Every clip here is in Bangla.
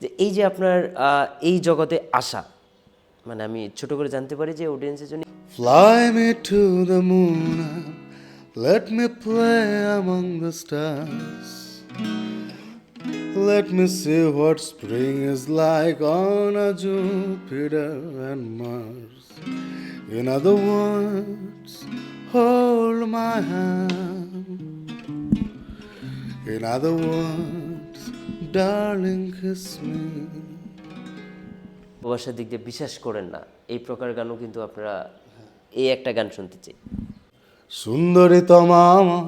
যে এই যে আপনার এই জগতে আসা, মানে আমি ছোট করে জানতে পারি যে অডিয়েন্সের জন্য Fly me to the moon and let me play among the stars. Let me see what spring is like on a Jupiter and Mars. In other words, hold my hand. In other words, darling, kiss me. ভালোবাসার দিক দিয়ে বিশ্বাস করেন না, এই প্রকার গানও কিন্তু আপনারা এই একটা গান শুনতে চাই। সুন্দরী তমা আমার,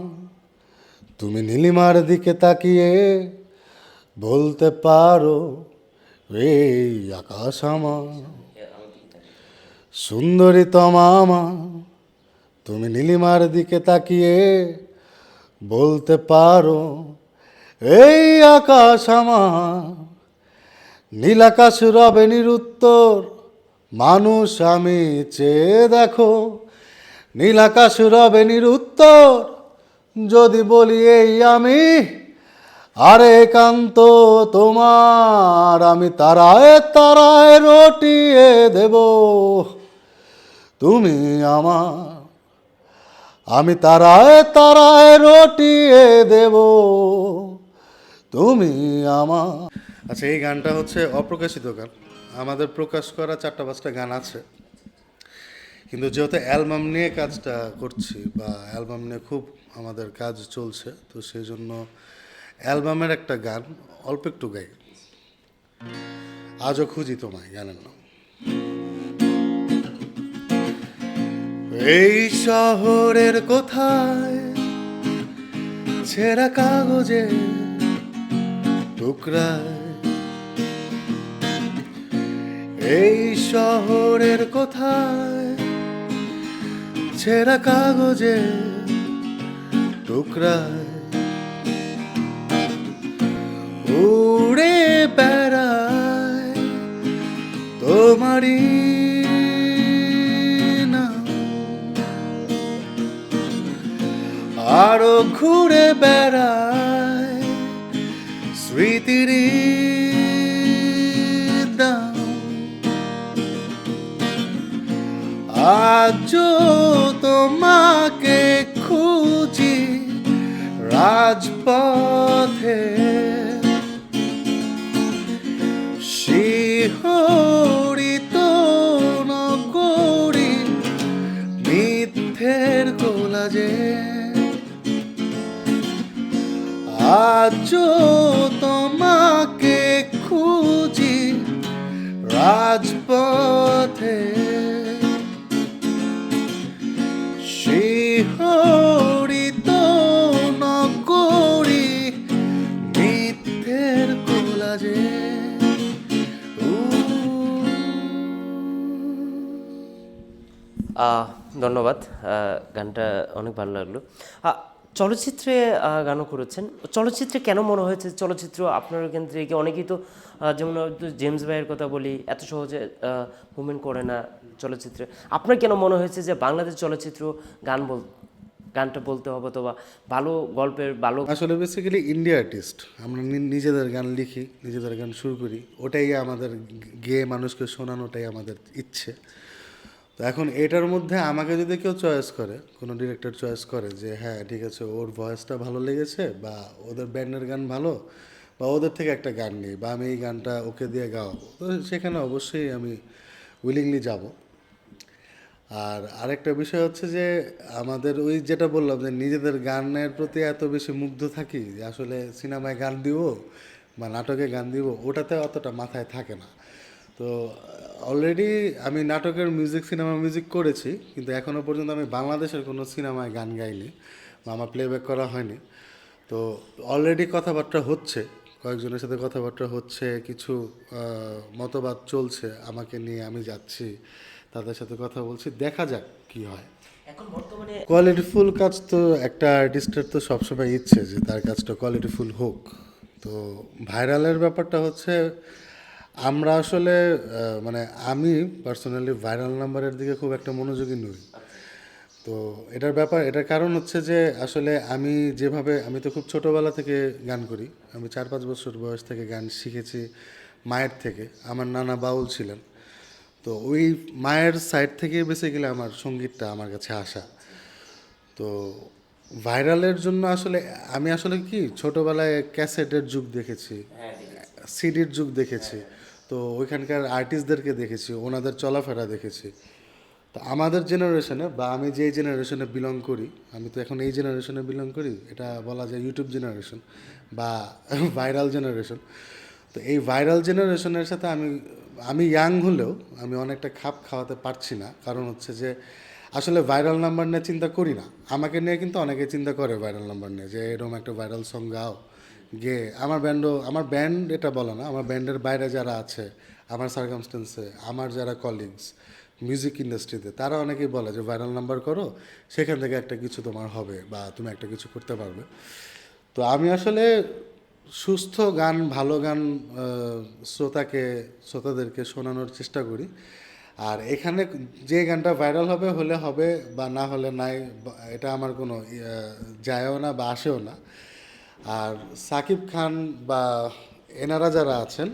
তুমি নীলিমার দিকে তাকিয়ে বলতে পারো এই আকাশ আমার। সুন্দরী তমা আমার, তুমি নীলিমার দিকে তাকিয়ে বলতে পারো এই আকাশ আমার। নীলাকাশ রবে নিরুত্তর, মানুষ আমি চেয়ে দেখো। নীলাকাশ রবে নিরুত্তর, যদি বলি এই আমি। আরে একান্ত তোমার, আমি তারায় তারায় রটিয়ে দেব। তুমি আমার, আমি তারায় তারায় রটিয়ে দেব। তুমি আমার। আচ্ছা, এই গানটা হচ্ছে অপ্রকাশিত গান। আমাদের প্রকাশ করা 4-5টা গান আছে, কিন্তু যেহেতু অ্যালবাম নিয়ে কাজটা করছি বা অ্যালবাম নিয়ে খুব আমাদের কাজ চলছে, তো সেই জন্য অ্যালবামের একটা গান অল্প একটু গাই। আজও খুঁজি তোমায়, গানের নাম। এই শহরের কোথায় ছেঁড়া কাগজে টুকরায়, এই শহরের কোথায় ছেঁড়া কাগজে টুকরায় উড়ে বেড়ায় তোমারই নাম, আরো ঘুরে বেড়ায় স্মৃতির দাম। আজও তোমাকে খুঁজি রাজপথে, শিহরিত নগরী মিথ্যের কোলাজে। আজও তোমাকে খুঁজি রাজপথে, শিহরিত নগরী মিথ্যের কোলাজে। ধন্যবাদ, গানটা অনেক ভালো লাগলো। চলচ্চিত্রে গানও করেছেন, চলচ্চিত্রে কেন মনে হয়েছে চলচ্চিত্র আপনার কেন্দ্রে কি অনেকেই তো যেমন হয়তো জেমস ভাইয়ের কথা বলি, এত সহজে মুভমেন্ট করে না চলচ্চিত্রে, আপনার কেন মনে হয়েছে যে বাংলাদেশ চলচ্চিত্র গানটা বলতে হবে, তো বা ভালো গল্পের ভালো। আসলে বেসিক্যালি ইন্ডিয়া আর্টিস্ট আমরা, নিজেদের গান লিখি, নিজেদের গান শুরু করি, ওটাই আমাদের গেয়ে মানুষকে শোনানোটাই আমাদের ইচ্ছে। তো এখন এটার মধ্যে আমাকে যদি কেউ চয়েস করে, কোনো ডিরেক্টর চয়েস করে যে হ্যাঁ ঠিক আছে ওর ভয়েসটা ভালো লেগেছে বা ওদের ব্যান্ডের গান ভালো বা ওদের থেকে একটা গান নেই বা আমি এই গানটা ওকে দিয়ে গাওয়াবো, তো সেখানে অবশ্যই আমি উইলিংলি যাব। আর আরেকটা বিষয় হচ্ছে যে আমাদের ওই যেটা বললাম যে নিজেদের গানের প্রতি এত বেশি মুগ্ধ থাকি যে আসলে সিনেমায় গান দিব বা নাটকে গান দিব ওটাতে অতটা মাথায় থাকে না। তো অলরেডি আমি নাটকের মিউজিক, সিনেমা মিউজিক করেছি, কিন্তু এখনও পর্যন্ত আমি বাংলাদেশের কোনো সিনেমায় গান গাইনি বা আমার প্লেব্যাক করা হয়নি। তো অলরেডি কথাবার্তা হচ্ছে, কয়েকজনের সাথে কথাবার্তা হচ্ছে, কিছু মতবাদ চলছে আমাকে নিয়ে, আমি যাচ্ছি তাদের সাথে কথা বলছি, দেখা যাক কি হয়। এখন বর্তমানে কোয়ালিটিফুল কাজ তো একটা আর্টিস্টের তো সবসময় ইচ্ছে যে তার কাজটা কোয়ালিটিফুল হোক। তো ভাইরালের ব্যাপারটা হচ্ছে আমরা আসলে মানে আমি পার্সোনালি ভাইরাল নাম্বারের দিকে খুব একটা মনোযোগী নই। তো এটার কারণ হচ্ছে যে আসলে আমি তো খুব ছোটোবেলা থেকে গান করি, আমি 4-5 বছর বয়স থেকে গান শিখেছি মায়ের থেকে। আমার নানা বাউল ছিলেন, তো ওই মায়ের সাইড থেকে বেসিক্যালি আমার সঙ্গীতটা আমার কাছে আসা। তো ভাইরালের জন্য আসলে আমি আসলে কি ছোটোবেলায় ক্যাসেটের যুগ দেখেছি, সিডির যুগ দেখেছি, তো ওইখানকার আর্টিস্টদেরকে দেখেছি, ওনাদের চলাফেরা দেখেছি। তো আমাদের জেনারেশনে বা আমি যেই জেনারেশনে বিলং করি, আমি তো এখন এই জেনারেশনে বিলং করি, এটা বলা যায় ইউটিউব জেনারেশন বা ভাইরাল জেনারেশন। তো এই ভাইরাল জেনারেশনের সাথে আমি আমি ইয়াং হলেও আমি অনেকটা খাপ খাওয়াতে পারছি না। কারণ হচ্ছে যে আসলে ভাইরাল নাম্বার নিয়ে চিন্তা করি না। আমাকে নিয়ে কিন্তু অনেকে চিন্তা করে ভাইরাল নাম্বার নিয়ে, যে এরকম একটা ভাইরাল সং গাও গেয়ে আমার ব্যান্ড এটা বলে না, আমার ব্যান্ডের বাইরে যারা আছে, আমার সার্কামস্টেন্সে আমার যারা কলিগস মিউজিক ইন্ডাস্ট্রিতে, তারা অনেকেই বলে যে ভাইরাল নাম্বার করো, সেখান থেকে একটা কিছু তোমার হবে বা তুমি একটা কিছু করতে পারবে। তো আমি আসলে সুস্থ গান, ভালো গান শ্রোতাদেরকে শোনানোর চেষ্টা করি। আর এখানে যে গানটা ভাইরাল হবে হলে হবে বা না হলে নাই, এটা আমার কোনো যায়ও না বা আসেও না। আর সাকিব খান বা এনারা যারা আছেন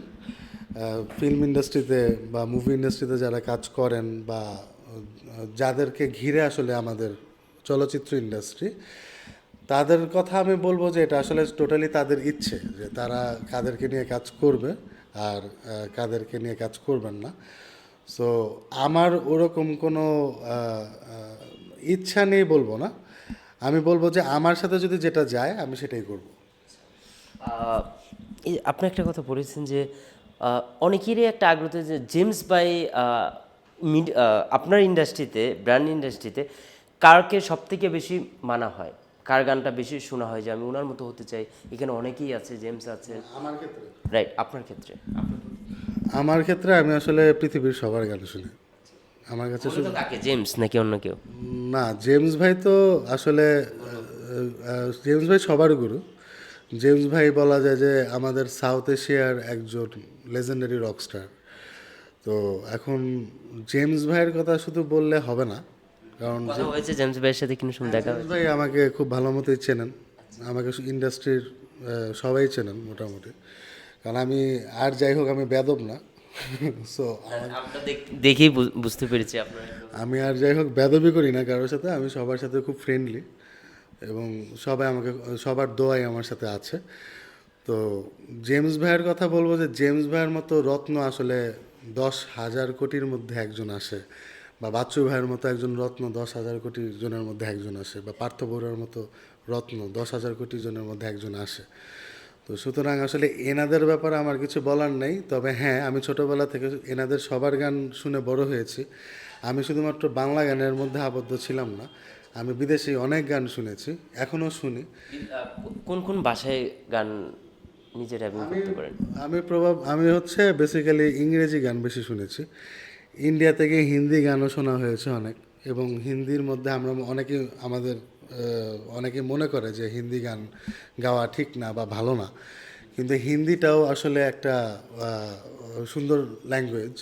ফিল্ম ইন্ডাস্ট্রিতে বা মুভি ইন্ডাস্ট্রিতে যারা কাজ করেন বা যাদেরকে ঘিরে আসলে আমাদের চলচ্চিত্র ইন্ডাস্ট্রি, তাদের কথা আমি বলবো যে এটা আসলে টোটালি তাদের ইচ্ছে যে তারা কাদেরকে নিয়ে কাজ করবে আর কাদেরকে নিয়ে কাজ করবেন না। সো আমার ওরকম কোনো ইচ্ছা নেই বলবো না, আমি বলবো যে আমার সাথে যদি যেটা যায় আমি সেটাই করব। আহ, আপনি একটা কথা বলেছেন যে অনেকেরই একটা আগ্রহ যে জেমস ভাই আপনার ইন্ডাস্ট্রিতে, ব্র্যান্ড ইন্ডাস্ট্রিতে কারকে সব থেকে বেশি মানা হয়, কার গানটা বেশি শোনা হয় যে আমি ওনার মতো হতে চাই? এখানে অনেকেই আছে, জেমস আছে। আমার ক্ষেত্রে রাইট, আপনার ক্ষেত্রে? আমার ক্ষেত্রে আমি আসলে পৃথিবীর সবার গান শুনি। আমার কাছে মূলত কাকে, জেমস নাকি অন্য কেউ? না, জেমস ভাই তো আসলে জেমস ভাই সবার গুরু। জেমস ভাই বলা যায় যে আমাদের সাউথ এশিয়ার একজন লেজেন্ডারি রকস্টার। তো এখন জেমস ভাইয়ের কথা শুধু বললে হবে না, কারণ কথা হয়েছে জেমস ভাইয়ের সাথে কিন্তু শুনে দেখা জেমস হয়েছে। ভাই আমাকে খুব ভালো মতোই চেনেন, আমাকে ইন্ডাস্ট্রির সবাই চেনেন মোটামুটি। কারণ আমি আর যাই হোক আমি বেয়াদব না। সো আপনার দেখেই বুঝতে পেরেছি আপনার আমি আর যাই হোক বেয়াদবি করি না কারোর সাথে, আমি সবার সাথে খুব ফ্রেন্ডলি এবং সবাই আমাকে, সবার দোয়াই আমার সাথে আছে। তো জেমস ভাইয়ের কথা বলবো যে জেমস ভাইয়ের মতো রত্ন আসলে 10,000 কোটির মধ্যে একজন আসে, বা বাচ্চু ভাইয়ের মতো একজন রত্ন 10,000 কোটি জনের মধ্যে একজন আসে, বা পার্থ বড়ুয়ার মতো রত্ন 10,000 কোটি জনের মধ্যে একজন আসে। তো সুতরাং আসলে এনাদের ব্যাপারে আমার কিছু বলার নেই, তবে হ্যাঁ আমি ছোটোবেলা থেকে এনাদের সবার গান শুনে বড় হয়েছি। আমি শুধুমাত্র বাংলা গানের মধ্যে আবদ্ধ ছিলাম না, আমি বিদেশি অনেক গান শুনেছি, এখনও শুনি। কোন কোন ভাষায় গান নিজে ড্রাইভিং করতে পারেন? আমি হচ্ছে বেসিক্যালি ইংরেজি গান বেশি শুনেছি। ইন্ডিয়া থেকে হিন্দি গানও শোনা হয়েছে অনেক, এবং হিন্দির মধ্যে আমরা অনেকে মনে করে যে হিন্দি গান গাওয়া ঠিক না বা ভালো না, কিন্তু হিন্দিটাও আসলে একটা সুন্দর ল্যাঙ্গুয়েজ।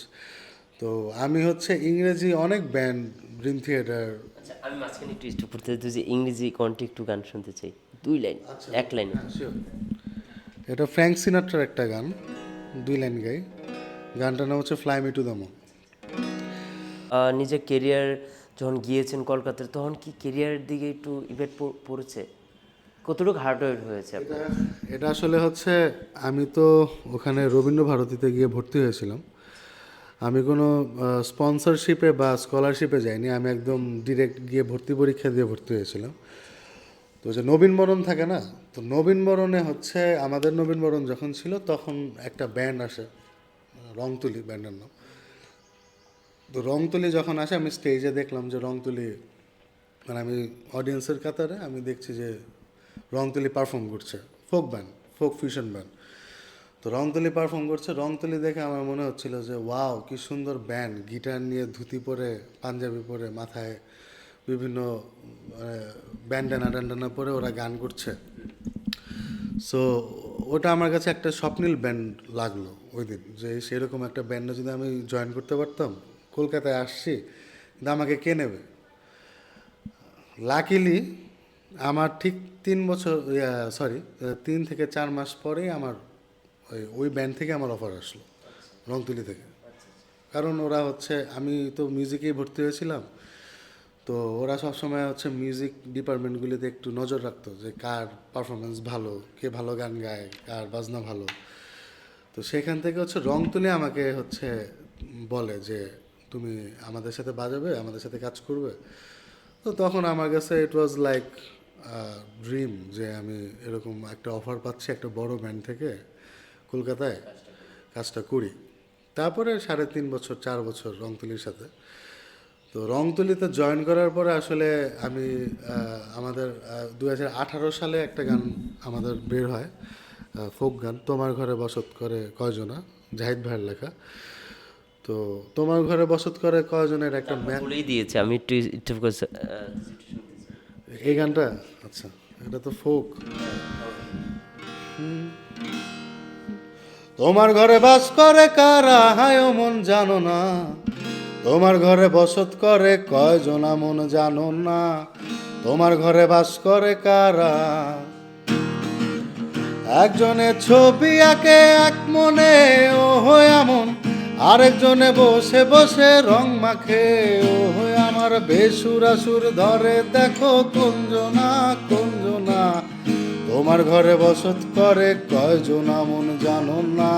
তো আমি হচ্ছে ইংরেজি অনেক ব্যান্ড, ড্রিম থিয়েটার। আচ্ছা, আমি মাঝখানে একটু স্টপ করতে চাই যে ইংরেজি কণ্ঠে একটু গান শুনতে চাই, 2 লাইন, 1 লাইনে। এটা ফ্র্যাঙ্ক সিনাট্রার একটা গান, 2 লাইন গাই। গানটার নাম হচ্ছে fly me to the moon. নিজের কেরিয়ার যখন গিয়েছেন কলকাতায়, তখন কি কেরিয়ারের দিকে একটু ইফেক্ট পড়েছে? কতটুকু হার্ডওয়ার হয়েছে আপনার? এটা আসলে হচ্ছে আমি তো ওখানে রবীন্দ্র ভারতীতে গিয়ে ভর্তি হয়েছিলাম। আমি কোনো স্পন্সরশিপে বা স্কলারশিপে যাইনি, আমি একদম ডিরেক্ট গিয়ে ভর্তি পরীক্ষা দিয়ে ভর্তি হয়েছিলাম। তো যে নবীনবরণ থাকে না, তো নবীনবরণে হচ্ছে আমাদের নবীনবরণ যখন ছিল তখন একটা ব্যান্ড আসে, রংতুলি ব্যান্ডের নাম। তো রংতুলি যখন আসে আমি স্টেজে দেখলাম যে রংতুলি, মানে আমি অডিয়েন্সের কাতারে আমি দেখছি যে রংতুলি পারফর্ম করছে, folk band, folk fusion band. তো রংতুলি পারফর্ম করছে, রংতুলি দেখে আমার মনে হচ্ছিল যে ওয়াও কি সুন্দর ব্যান্ড, গিটার নিয়ে ধুতি পরে পাঞ্জাবি পরে মাথায় বিভিন্ন ব্যান্ডানা ট্যান্ডানা পরে ওরা গান করছে। সো ওটা আমার কাছে একটা স্বপ্নিল ব্যান্ড লাগলো ওই দিন, যে সেরকম একটা ব্যান্ডে যদি আমি জয়েন করতে পারতাম। কলকাতায় আসছি কিন্তু আমাকে কে নেবে। লাকিলি আমার ঠিক 3 বছর, 3 থেকে 4 মাস পরেই আমার ওই ব্যান্ড থেকে আমার অফার আসলো। রংতুলি থেকে। কারণ ওরা হচ্ছে, আমি তো মিউজিকেই ভর্তি হয়েছিলাম, তো ওরা সবসময় হচ্ছে মিউজিক ডিপার্টমেন্টগুলিতে একটু নজর রাখতো যে কার পারফরমেন্স ভালো, কে ভালো গান গায়, কার বাজনা ভালো। তো সেখান থেকে হচ্ছে রংতুলি আমাকে হচ্ছে বলে যে তুমি আমাদের সাথে বাজাবে, আমাদের সাথে কাজ করবে। তো তখন আমার কাছে ইট ওয়াজ লাইক ড্রিম যে আমি এরকম একটা অফার পাচ্ছি একটা বড় ব্যান্ড থেকে কলকাতায় কাজটা করি। তারপরে 3.5 বছর 4 বছর রংতুলির সাথে। তো রংতুলিতে জয়েন করার পরে আসলে আমি আমাদের 2018 সালে একটা গান আমাদের বের হয়, ফোক গান, তোমার ঘরে বসত করে কয়জনা, জাহিদ ভাইয়ের লেখা। তো তোমার ঘরে বসত করে কয়জনের একটা বলেই দিয়েছে, আমি একটু একটু এই গানটা, আচ্ছা এটা তো ফোক। তোমার ঘরে বাস করে কারা হায় মন জানো না, তোমার ঘরে বসত করে কয়জনা মন জানো না, তোমার ঘরে বাস করে কারা। একজনে ছবি আঁকে এক মনে ও হয় এমন, আরেকজনে বসে বসে রং মাখে ও হয় আমার বেসুরাসুর ধরে দেখো কুঞ্জনা কুঞ্জনা, তোমার ঘরে বসত করে কয়জনা মন জানো না,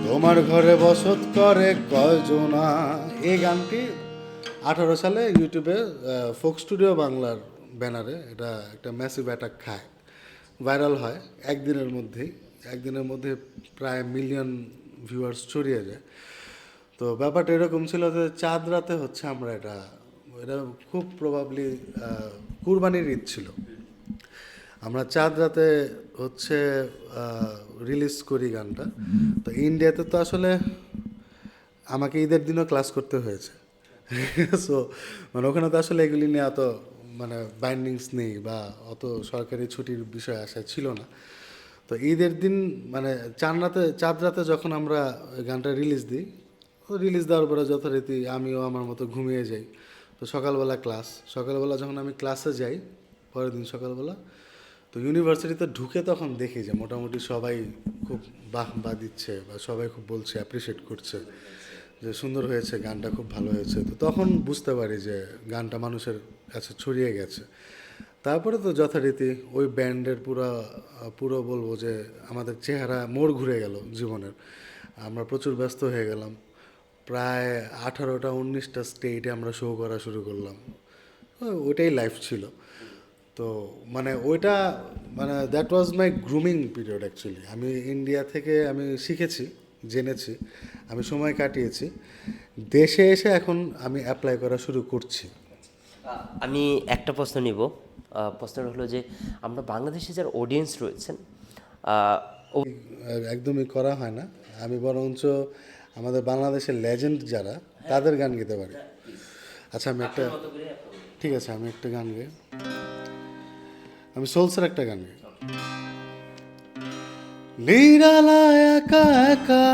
তোমার ঘরে বসত করে কয়জনা। এই গানটি 18 সালে ইউটিউবে ফোক স্টুডিও বাংলার ব্যানারে এটা একটা ম্যাসিভ অ্যাটাক খায়, ভাইরাল হয় একদিনের মধ্যে প্রায় মিলিয়ন ভিউয়ার্স ছড়িয়ে যায়। তো ব্যাপারটা এরকম ছিল যে চাঁদ রাতে হচ্ছে আমরা এটা খুব প্রবাবলি কুরবানির ঈদ ছিল, আমরা চাঁদ রাতে হচ্ছে রিলিজ করি গানটা। তো ইন্ডিয়াতে তো আসলে আমাকে ঈদের দিনও ক্লাস করতে হয়েছে। সো মানে ওখানে তো আসলে এগুলি নিয়ে অত মানে বাইন্ডিংস নেই বা অত সরকারি ছুটির বিষয় আসা ছিল না। তো ঈদের দিন মানে চাঁদ রাতে যখন আমরা গানটা রিলিজ দিই, রিলিজ দেওয়ার পরে যথারীতি আমিও আমার মতো ঘুমিয়ে যাই। তো সকালবেলা যখন আমি ক্লাসে যাই পরের দিন সকালবেলা, তো ইউনিভার্সিটিতে ঢুকে তখন দেখি যে মোটামুটি সবাই খুব বাহ দিচ্ছে বা সবাই খুব বলছে, অ্যাপ্রিসিয়েট করছে যে সুন্দর হয়েছে, গানটা খুব ভালো হয়েছে। তো তখন বুঝতে পারি যে গানটা মানুষের কাছে ছড়িয়ে গেছে। তারপরে তো যথারীতি ওই ব্যান্ডের পুরো বলবো যে আমাদের চেহারা মোড় ঘুরে গেল জীবনের, আমরা প্রচুর ব্যস্ত হয়ে গেলাম। প্রায় 18টা 19টা স্টেটে আমরা শো করা শুরু করলাম। ওইটাই লাইফ ছিল। তো মানে ওইটা মানে that was my grooming period actually. আমি ইন্ডিয়া থেকে আমি শিখেছি, জেনেছি, আমি সময় কাটিয়েছি, দেশে এসে এখন আমি অ্যাপ্লাই করা শুরু করছি। আমি একটা প্রশ্ন নিব। প্রশ্নটা হলো যে আমরা বাংলাদেশে যারা অডিয়েন্স রয়েছেন, একদমই করা হয় না। আমি বরঞ্চ আমাদের বাংলাদেশের লেজেন্ড যারা তাদের গান গেতে পারি। আচ্ছা ঠিক আছে, আমি একটা গান গাই, আমি সোলসের একটা গান গাই। নিরালা একা একা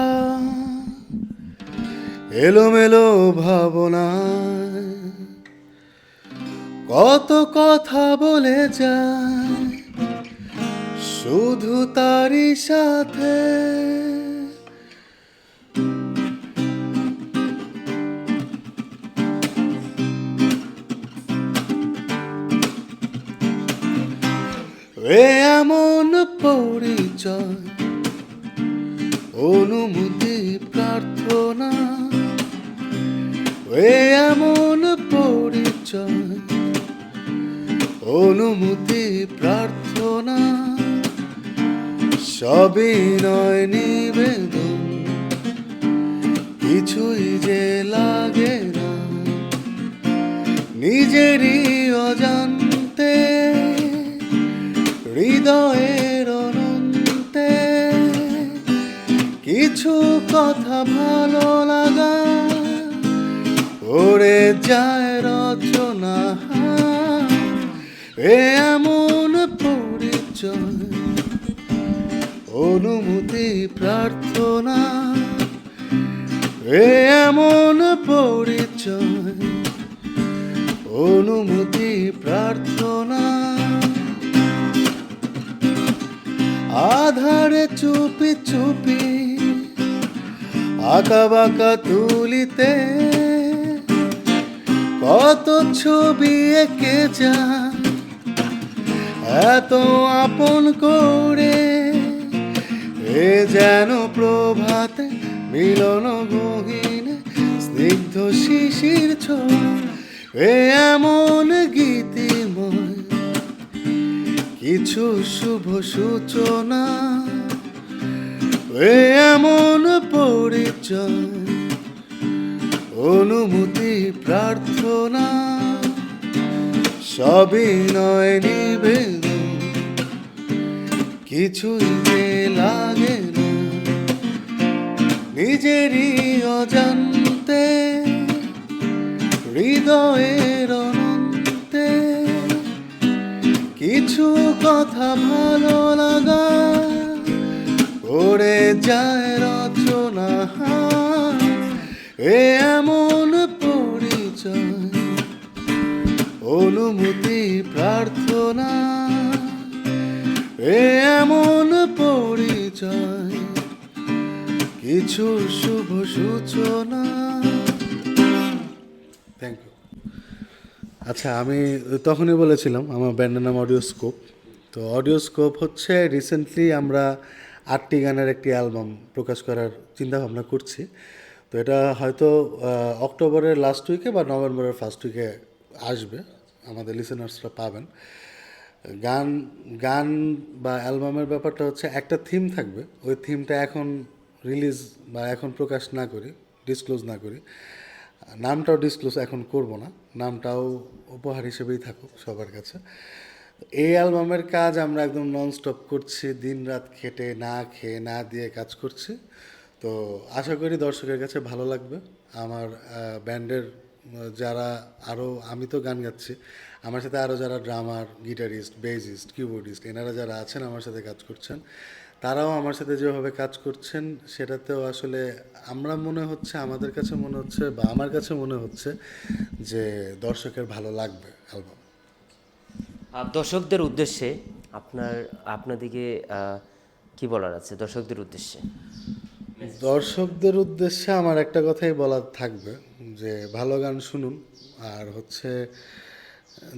এলোমেলো ভাবনায় কত কথা বলে যায় শুধু তারই সাথে, এমন পরিচয় অনুমতি প্রার্থনা, এমন পরিচয় অনুমতি প্রার্থনা, সবই নয় নিবেদন, কিছুই যে লাগে না, নিজেরই অজান্তে হৃদয়ের অনন্তে কিছু কথা ভালো লাগা ওরে যায় রচনা, এমন পরিচয় অনুমতি প্রার্থনা, এমন পরিচয় অনুমতি প্রার্থনা। আধারে চুপি চুপি আঁকা বাঁকা তুলিতে কত ছবি এঁকে যায় এত আপন করে এ যেন প্রভাতে মিলন গহীন স্নিগ্ধ শিশির ছোঁয়া এ এমন গীতিময় কিছু শুভ সূচনা এ এমন পরিচয় অনুমতি প্রার্থনা সবই নয় নিবেদন কিছুই যে লাগে না নিজেরই অজান্তে হৃদয়ের অনন্তে কিছু কথা ভালো লাগা করে যায় রচনা এ এমন পরিচয় অনুমতি প্রার্থনা এ এমন পরিচয় কিছু শুভ সূচনা। Thank you. আচ্ছা, আমি তখনই বলেছিলাম আমার ব্যান্ডের নাম অডিওস্কোপ। তো অডিওস্কোপ হচ্ছে রিসেন্টলি আমরা 8টি গানের একটি অ্যালবাম প্রকাশ করার চিন্তাভাবনা করছি। তো এটা হয়তো অক্টোবরের লাস্ট উইকে বা নভেম্বরের ফার্স্ট উইকে আসবে, আমাদের লিসেনার্সরা পাবেন। গান গান বা অ্যালবামের ব্যাপারটা হচ্ছে একটা থিম থাকবে, ওই থিমটা এখন রিলিজ বা এখন প্রকাশ না করি, ডিসক্লোজ না করি, নামটাও ডিসক্লোজ এখন করব না, নামটাও উপহার হিসেবেই থাকুক সবার কাছে। এই অ্যালবামের কাজ আমরা একদম ননস্টপ করছি, দিন রাত খেটে না খেয়ে না দিয়ে কাজ করছি। তো আশা করি দর্শকের কাছে ভালো লাগবে। আমার ব্যান্ডের যারা আরও, আমি তো গান গাচ্ছি, আমার সাথে আরও যারা ড্রামার, গিটারিস্ট, বেসিস্ট, কিবোর্ডিস্ট এনারা যারা আছেন আমার সাথে কাজ করছেন, তারাও আমার সাথে যেভাবে কাজ করছেন সেটাতেও আসলে আমরা মনে হচ্ছে, আমাদের কাছে মনে হচ্ছে বা আমার কাছে মনে হচ্ছে যে দর্শকের ভালো লাগবে অ্যালবাম। দর্শকদের উদ্দেশ্যে আপনাদিকে কি বলার আছে দর্শকদের উদ্দেশ্যে? দর্শকদের উদ্দেশ্যে আমার একটা কথাই বলার থাকবে যে ভালো গান শুনুন, আর হচ্ছে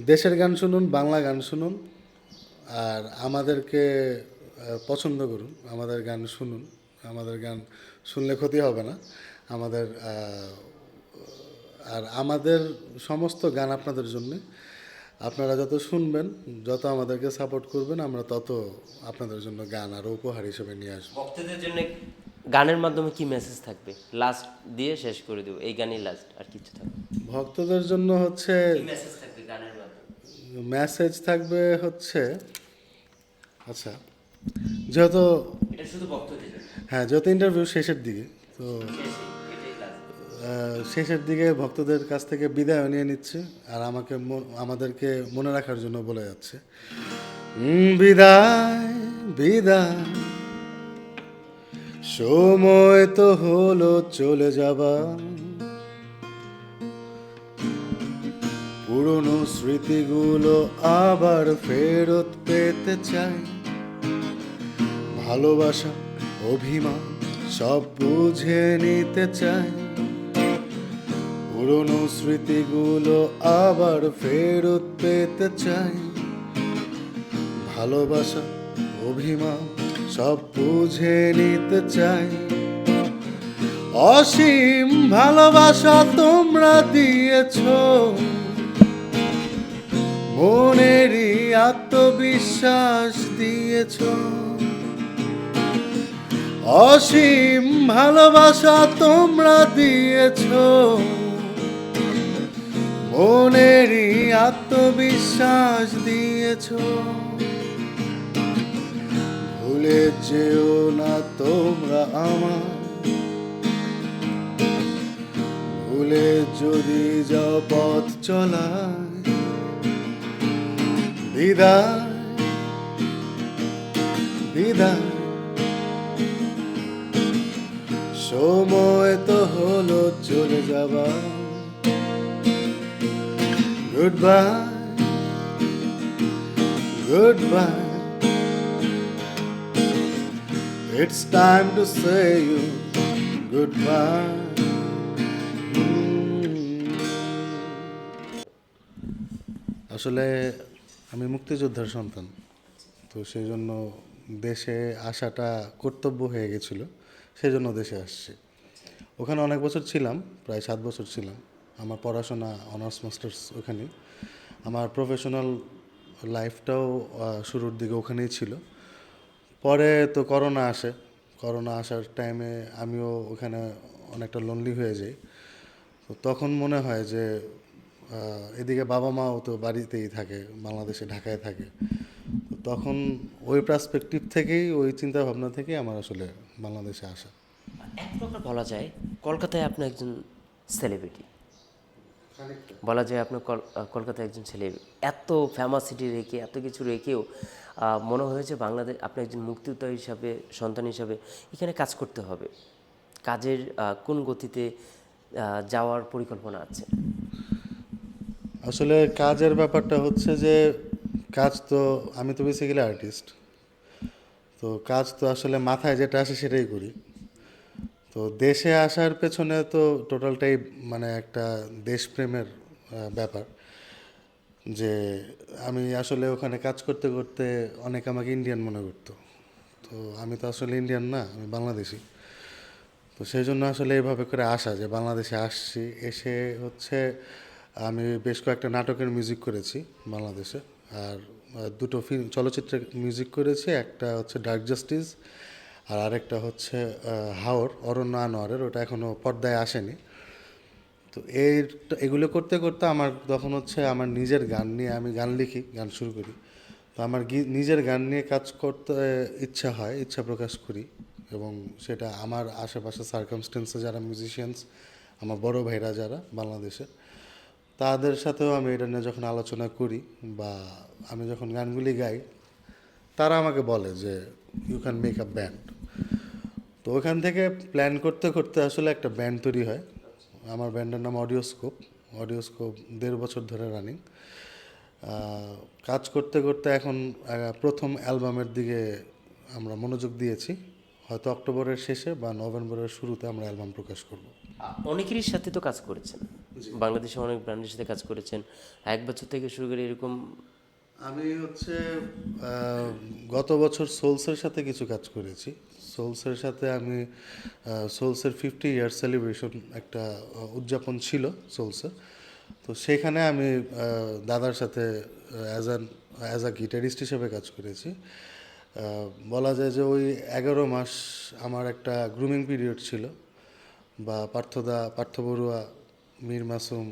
দেশের গান শুনুন, বাংলা গান শুনুন, আর আমাদেরকে পছন্দ করুন, আমাদের গান শুনুন। আমাদের গান শুনলে ক্ষতি হবে না আমাদের, আর আমাদের সমস্ত গান আপনাদের জন্য। আপনারা যত শুনবেন, যত আমাদেরকে সাপোর্ট করবেন, আমরা তত আপনাদের জন্য গান আরও উপহার হিসেবে নিয়ে আসবো। ভক্তদের জন্য গানের মাধ্যমে কি মেসেজ থাকবে? লাস্ট দিয়ে শেষ করে দেবো, এই গানই লাস্ট, আর কিছু থাকবে? ভক্তদের জন্য হচ্ছে মেসেজ থাকবে গানের মাধ্যমে? মেসেজ থাকবে হচ্ছে, আচ্ছা যেহেতু, এটা শুধু ভক্তদের জন্য? হ্যাঁ, যেহেতু ইন্টারভিউ শেষের দিকে, তো এটাই লাস্ট। শেষের দিকে ভক্তদের কাছ থেকে বিদায় নিয়ে নিচ্ছে, আর আমাদেরকে মনে রাখার জন্য বলে যাচ্ছে বিদায় বিদায়, সময় তো হলো চলে যাবা, পুরনো স্মৃতিগুলো আবার ফেরত পেতে চাই, ভালোবাসা অভিমান সব বুঝে নিতে চাই, পুরনো স্মৃতিগুলো আবার ফেরত পেতে চাই, ভালোবাসা অভিমান সব বুঝে নিতে চাই, অসীম ভালোবাসা তোমরা দিয়েছো, মনেরই আত্মবিশ্বাস দিয়েছো, অসীম ভালোবাসা তোমরা দিয়েছো, মনেরই আত্মবিশ্বাস দিয়েছো, ভুলে যেও না তোমরা আমার, ভুলে যদি যাও পথ চলায়, বিদায় বিদায়, সময় তো হলো চলে যাবা, goodbye goodbye, it's time to say you good bye. আসলে আমি মুক্তিযোদ্ধার সন্তান, তো সেই জন্য দেশে আসাটা কর্তব্য হয়ে গেছিলো, সেই জন্য দেশে আসছি। ওখানে অনেক বছর ছিলাম, প্রায় 7 বছর ছিলাম। আমার পড়াশোনা অনার্স মাস্টার্স ওখানেই। আমার প্রফেশনাল লাইফটাও শুরুর দিকে ওখানেই ছিল। পরে তো করোনা আসে, করোনা আসার টাইমে আমিও ওখানে অনেকটা লোনলি হয়ে যাই। তো তখন মনে হয় যে এদিকে বাবা মাও তো বাড়িতেই থাকে, বাংলাদেশে ঢাকায় থাকে। তো তখন ওই পার্সপেক্টিভ থেকেই, ওই চিন্তা ভাবনা থেকেই আমার আসলে বাংলাদেশে আসা। এক প্রকার বলা যায় কলকাতায় আপনি একজন সেলিব্রিটি, বলা যায় আপনার কলকাতায় একজন ছেলে এত ফেমাসিটি রেখে এত কিছু রেখেও মনে হয়েছে বাংলাদেশ আপনি একজন মুক্তিযোদ্ধা হিসাবে, সন্তান হিসাবে এখানে কাজ করতে হবে। কাজের কোন গতিতে যাওয়ার পরিকল্পনা আছে? আসলে কাজের ব্যাপারটা হচ্ছে যে কাজ তো, আমি তো বেসিক্যালি আর্টিস্ট, তো কাজ তো আসলে মাথায় যেটা আসে সেটাই করি। তো দেশে আসার পেছনে তো টোটালটাই মানে একটা দেশপ্রেমের ব্যাপার, যে আমি আসলে ওখানে কাজ করতে করতে অনেকে আমাকে ইন্ডিয়ান মনে করতো। তো আমি তো আসলে ইন্ডিয়ান না, আমি বাংলাদেশি। তো সেই জন্য আসলে এইভাবে করে আসা, যে বাংলাদেশে আসছি, এসে হচ্ছে আমি বেশ কয়েকটা নাটকের মিউজিক করেছি বাংলাদেশে। আর দুটো চলচ্চিত্রের মিউজিক করেছি, একটা হচ্ছে ডার্ক জাস্টিস, আর আরেকটা হচ্ছে হাওর, অরণ্য আনোয়ারের, ওটা এখনও পর্দায় আসেনি। তো এগুলো করতে করতে আমার তখন হচ্ছে আমার নিজের গান নিয়ে, আমি গান লিখি, গান শুরু করি। তো আমার নিজের গান নিয়ে কাজ করতে ইচ্ছা হয়, ইচ্ছা প্রকাশ করি। এবং সেটা আমার আশেপাশে সার্কামস্টেন্সে যারা মিউজিশিয়ানস, আমার বড় ভাইরা যারা বাংলাদেশে, তাদের সাথেও আমি এটা নিয়ে যখন আলোচনা করি বা আমি যখন গানগুলি গাই, তারা আমাকে বলে যে you can make a band. তো ওখান থেকে প্ল্যান করতে করতে আসলে একটা ব্যান্ড তৈরি হয়। আমার ব্যান্ডের নাম অডিওস্কোপ। অডিওস্কোপ 1.5 বছর ধরে রানিং। কাজ করতে করতে এখন প্রথম অ্যালবামের দিকে আমরা মনোযোগ দিয়েছি। হয়তো অক্টোবরের শেষে বা নভেম্বরের শুরুতে আমরা অ্যালবাম প্রকাশ করব। অনেকেরই সাথে তো কাজ করেছেন, বাংলাদেশে অনেক ব্র্যান্ডের সাথে কাজ করেছেন, 1 বছর থেকে শুরু করে এরকম। আমি হচ্ছে গত বছর সোলসের সাথে কিছু কাজ করেছি। সোলসের সাথে আমি সোলসের 50 ইয়ার সেলিব্রেশন একটা উদযাপন ছিল সোলসের। তো সেখানে আমি দাদার সাথে অ্যাজ আ গিটারিস্ট হিসেবে কাজ করেছি। বলা যায় যে ওই 11 মাস আমার একটা গ্রুমিং পিরিয়ড ছিল। বা পার্থ বড়ুয়া, মীর মাসুম,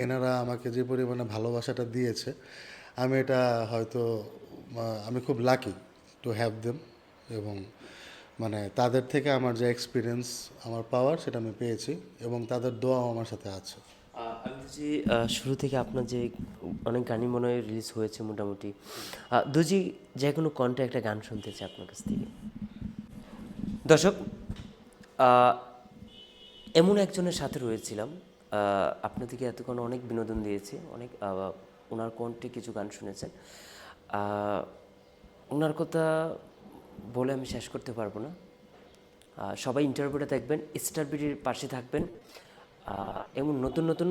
এনারা আমাকে যে পরিমাণে ভালোবাসাটা দিয়েছে, আমি এটা হয়তো আমি খুব লাকি টু হ্যাভ দেম। এবং মানে তাদের থেকে আমার যে এক্সপিরিয়েন্স, আমার পাওয়ার, সেটা আমি পেয়েছি এবং তাদের দোয়াও আমার সাথে আছে। আমি যে শুরু থেকে আপনার যে অনেক গানই মনে হয় রিলিজ হয়েছে মোটামুটি, দুজি যে কোনো কণ্ঠে একটা গান শুনতে চাই আপনার কাছ থেকে। দর্শক, এমন একজনের সাথে রয়েছিলাম, আপনাদেরকে এতক্ষণ অনেক বিনোদন দিয়েছি, অনেক ওনার কণ্ঠে কিছু গান শুনেছেন। ওনার কথা বলে আমি শেষ করতে পারবো না। সবাই ইন্টারভিউটা দেখবেন, স্টার বিডির পাশে থাকবেন এবং নতুন নতুন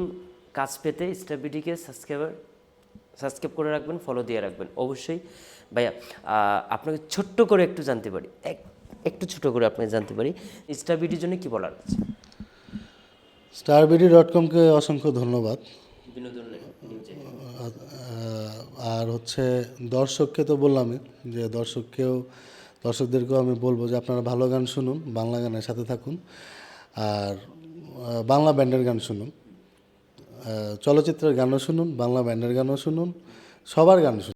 কাজ পেতে স্টার বিডিকে সাবস্ক্রাইব করে রাখবেন, ফলো দিয়ে রাখবেন অবশ্যই। ভাইয়া, আপনাকে ছোট্ট করে একটু জানতে পারি, একটু ছোট করে আপনাকে জানতে পারি, স্টার বিডির জন্য কি বলার আছে? starBD.com-কে অসংখ্য ধন্যবাদ। বিনোদনের নিউজে আর হচ্ছে দর্শককে তো বললামই, যে দর্শকদেরকেও আমি বলবো যে আপনারা ভালো গান শুনুন, বাংলা গানের সাথে থাকুন, আর বাংলা ব্যান্ডের গান শুনুন, চলচ্চিত্রের গানও শুনুন, বাংলা ব্যান্ডের গানও শুনুন, সবার গান শুনুন।